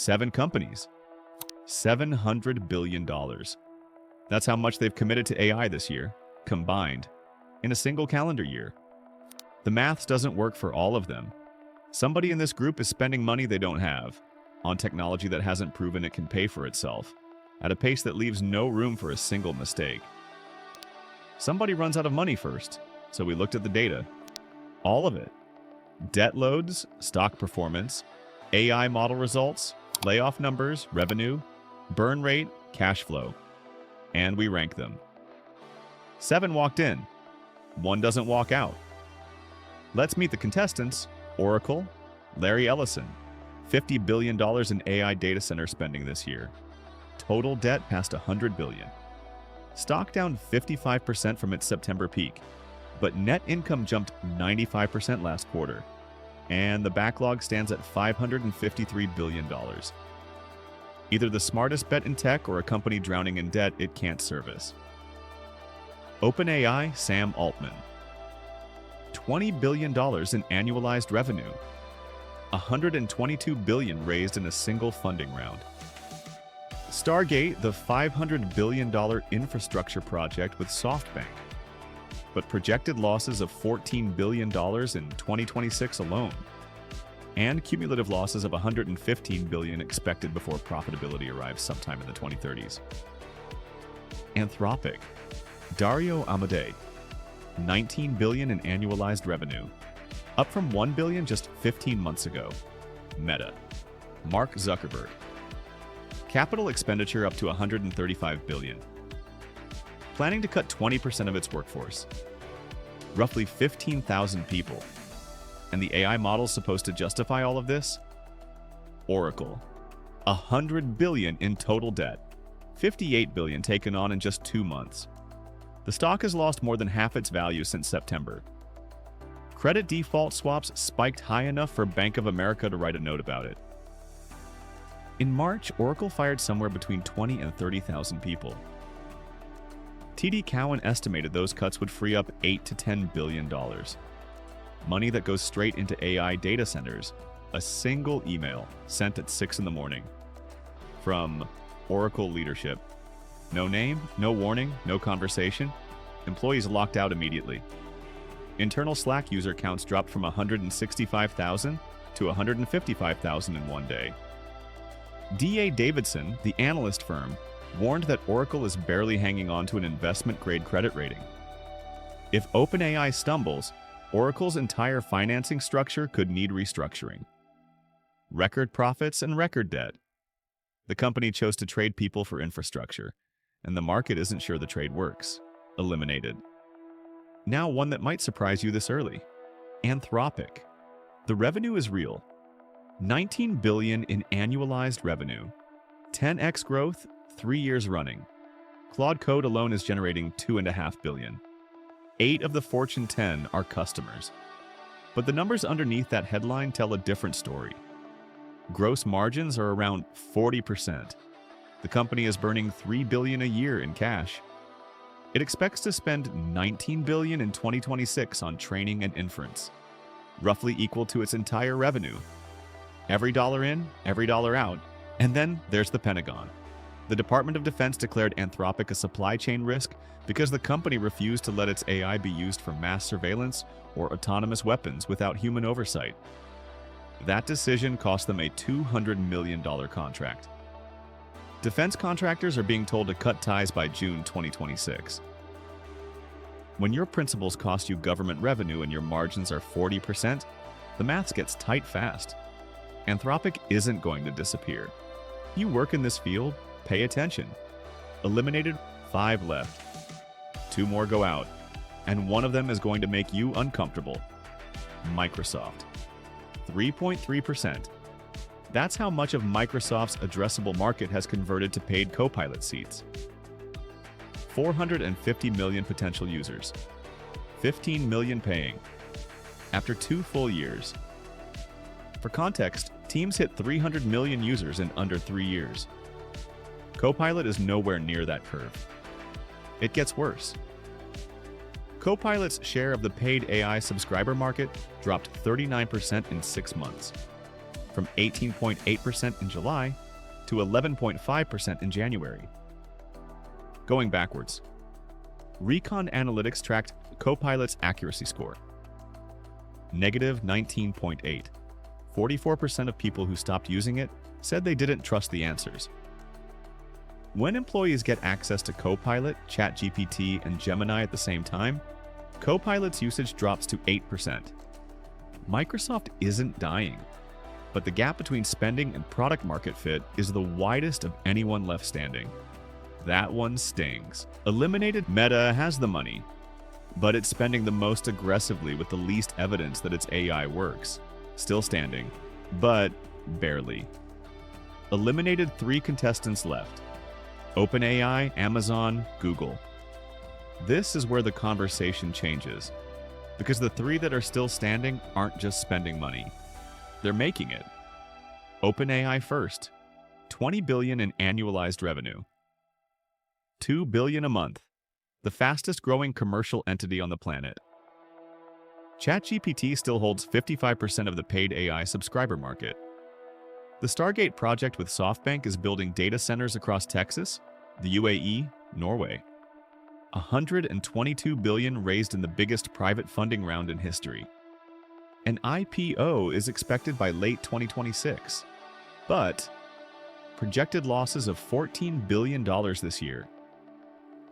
7 companies. $700 billion. That's how much they've committed to AI this year, combined, in a single calendar year. The maths doesn't work for all of them. Somebody in this group is spending money they don't have, on technology that hasn't proven it can pay for itself, at a pace that leaves no room for a single mistake. Somebody runs out of money first, so we looked at the data. All of it. Debt loads, stock performance, AI model results, layoff numbers, revenue, burn rate, cash flow. And we rank them. 7 walked in. 1 doesn't walk out. Let's meet the contestants. Oracle, Larry Ellison. $50 billion in AI data center spending this year. Total debt past $100 billion. Stock down 55% from its September peak, but net income jumped 95% last quarter, and the backlog stands at $553 billion. Either the smartest bet in tech or a company drowning in debt it can't service. OpenAI, Sam Altman. $20 billion in annualized revenue. $122 billion raised in a single funding round. Stargate, the $500 billion infrastructure project with SoftBank, but projected losses of $14 billion in 2026 alone, and cumulative losses of $115 billion expected before profitability arrives sometime in the 2030s. Anthropic, Dario Amodei, $19 billion in annualized revenue, up from $1 billion just 15 months ago. Meta, Mark Zuckerberg, capital expenditure up to $135 billion, planning to cut 20% of its workforce, roughly 15,000 people. And the AI model's supposed to justify all of this? Oracle, $100 billion in total debt, $58 billion taken on in just 2 months. The stock has lost more than half its value since September. Credit default swaps spiked high enough for Bank of America to write a note about it. In March, Oracle fired somewhere between 20 and 30,000 people. TD Cowen estimated those cuts would free up $8 to $10 billion. Money that goes straight into AI data centers. A single email sent at 6 in the morning. From Oracle leadership. No name, no warning, no conversation. Employees locked out immediately. Internal Slack user counts dropped from 165,000 to 155,000 in one day. D.A. Davidson, the analyst firm, warned that Oracle is barely hanging on to an investment-grade credit rating. If OpenAI stumbles, Oracle's entire financing structure could need restructuring. Record profits and record debt. The company chose to trade people for infrastructure, and the market isn't sure the trade works. Eliminated. Now one that might surprise you this early. Anthropic. The revenue is real. $19 billion in annualized revenue. 10x growth, 3 years running. Claude Code alone is generating $2.5 billion. 8 of the Fortune 10 are customers. But the numbers underneath that headline tell a different story. Gross margins are around 40%. The company is burning $3 billion a year in cash. It expects to spend $19 billion in 2026 on training and inference, roughly equal to its entire revenue. Every dollar in, every dollar out. And then there's the Pentagon. The Department of Defense declared Anthropic a supply chain risk because the company refused to let its AI be used for mass surveillance or autonomous weapons without human oversight. That decision cost them a $200 million contract. Defense contractors are being told to cut ties by June 2026. When your principals cost you government revenue and your margins are 40%, the maths gets tight fast. Anthropic isn't going to disappear. You work in this field, pay attention. Eliminated, 5 left. 2 more go out, and one of them is going to make you uncomfortable. Microsoft. 3.3%. That's how much of Microsoft's addressable market has converted to paid Copilot seats. 450 million potential users. 15 million paying. After 2 full years. For context, Teams hit 300 million users in under 3 years. Copilot is nowhere near that curve. It gets worse. Copilot's share of the paid AI subscriber market dropped 39% in 6 months. from 18.8% in July to 11.5% in January. Going backwards, Recon Analytics tracked Copilot's accuracy score. Negative 19.8. 44% of people who stopped using it said they didn't trust the answers. When employees get access to Copilot, ChatGPT, and Gemini at the same time, Copilot's usage drops to 8%. Microsoft isn't dying, but the gap between spending and product market fit is the widest of anyone left standing. That one stings. Eliminated Meta has the money, but it's spending the most aggressively with the least evidence that its AI works. Still standing, but barely. Eliminated 3 contestants left: OpenAI, Amazon, Google. This is where the conversation changes, because the 3 that are still standing aren't just spending money. They're making it. OpenAI first, $20 billion in annualized revenue. $2 billion a month, the fastest growing commercial entity on the planet. ChatGPT still holds 55% of the paid AI subscriber market. The Stargate project with SoftBank is building data centers across Texas, the UAE, Norway. $122 billion raised in the biggest private funding round in history. An IPO is expected by late 2026, but projected losses of $14 billion this year.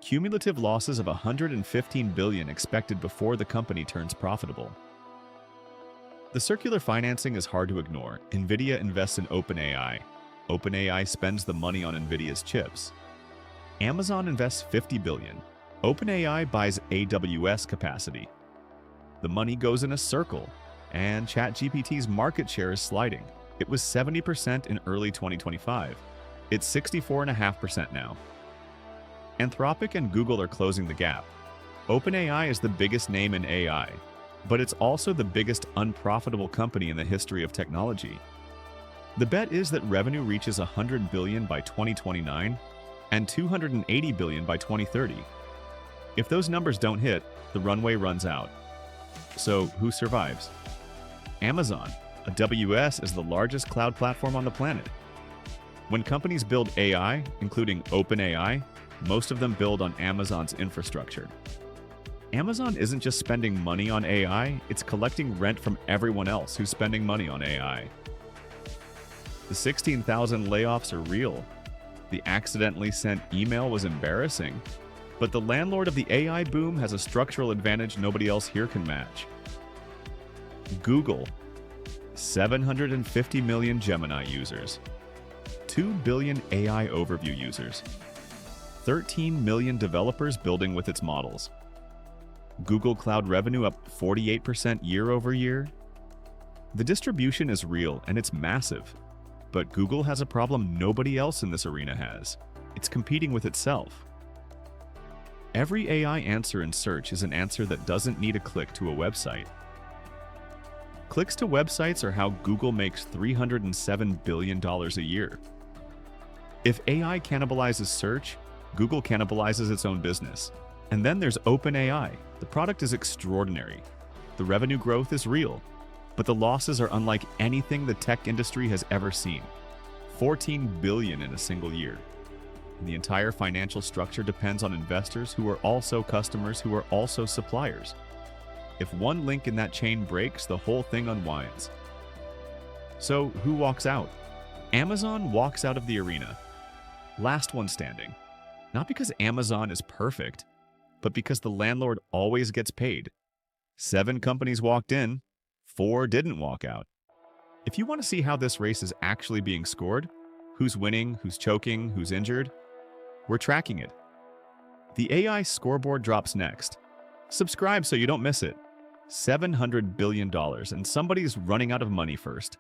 Cumulative losses of $115 billion expected before the company turns profitable. The circular financing is hard to ignore. NVIDIA invests in OpenAI. OpenAI spends the money on NVIDIA's chips. Amazon invests $50 billion. OpenAI buys AWS capacity. The money goes in a circle, and ChatGPT's market share is sliding. It was 70% in early 2025. It's 64.5% now. Anthropic and Google are closing the gap. OpenAI is the biggest name in AI, but it's also the biggest unprofitable company in the history of technology. The bet is that revenue reaches $100 billion by 2029 and $280 billion by 2030. If those numbers don't hit, the runway runs out. So who survives? Amazon. AWS is the largest cloud platform on the planet. When companies build AI, including OpenAI, most of them build on Amazon's infrastructure. Amazon isn't just spending money on AI, it's collecting rent from everyone else who's spending money on AI. The 16,000 layoffs are real. The accidentally sent email was embarrassing, but the landlord of the AI boom has a structural advantage nobody else here can match. Google. 750 million Gemini users. 2 billion AI overview users. 13 million developers building with its models. Google Cloud revenue up 48% year over year. The distribution is real and it's massive, but Google has a problem nobody else in this arena has. It's competing with itself. Every AI answer in search is an answer that doesn't need a click to a website. Clicks to websites are how Google makes $307 billion a year. If AI cannibalizes search, Google cannibalizes its own business. And then there's OpenAI. The product is extraordinary. The revenue growth is real, but the losses are unlike anything the tech industry has ever seen. $14 billion in a single year. And the entire financial structure depends on investors who are also customers who are also suppliers. If one link in that chain breaks, the whole thing unwinds. So who walks out? Amazon walks out of the arena. Last one standing. Not because Amazon is perfect, but because the landlord always gets paid. 7 companies walked in, 4 didn't walk out. If you want to see how this race is actually being scored, who's winning, who's choking, who's injured, we're tracking it. The AI scoreboard drops next. Subscribe so you don't miss it. $700 billion, and somebody's running out of money first.